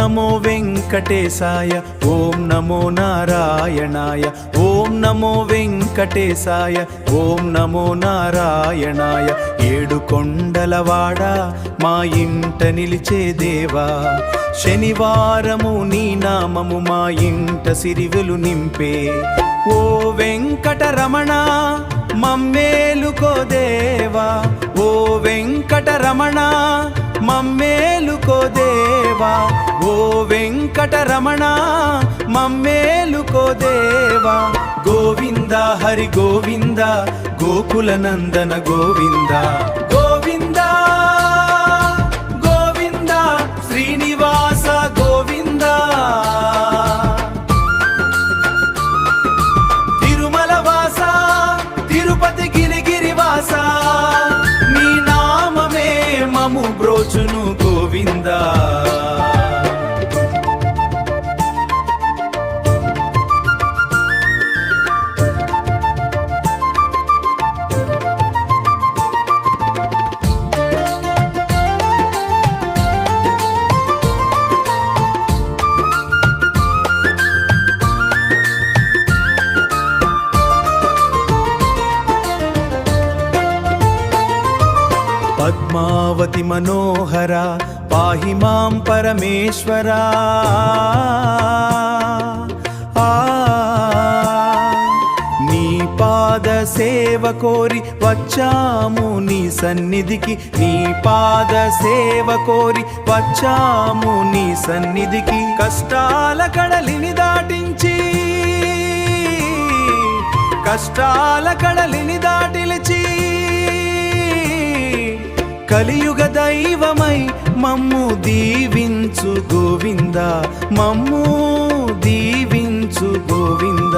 నమో వెంకటేశాయ, ఓం నమో నారాయణాయ, ఓం నమో వెంకటేశాయ, ఓం నమో నారాయణాయ. ఏడు కొండలవాడ మా ఇంట నిలిచే దేవా, శనివారము నీ నామము మా ఇంట సిరివెలు నింపే. ఓ వెంకటరమణ మమ్మేలుకో దేవా, ఓ వెంకటరమణ మమ్మేలుకో దేవా, ఓ వెంకటరమణ మమ్మేలుకో దేవా. గోవింద హరి గోవింద, గోకుల నందన గోవింద, గోవింద గోవింద, శ్రీనివాస గోవింద. తిరుమల వాస, తిరుపతి గిరిగిరివాస, నీ నామమే మము బ్రోచును గోవింద. పద్మావతి మనోహర పాహి మాం పరమేశ్వరా. నీ పాద సేవ కోరి వచ్చాము నీ సన్నిధికి, నీ పాద సేవ కోరి వచ్చాము నీ సన్నిధికి. కష్టాల కడలిని దాటించి, కష్టాల కడలిని దాటిలిచి, కలియుగ దైవమై మమ్ము దీవించు గోవింద, మమ్ము దీవించు గోవింద.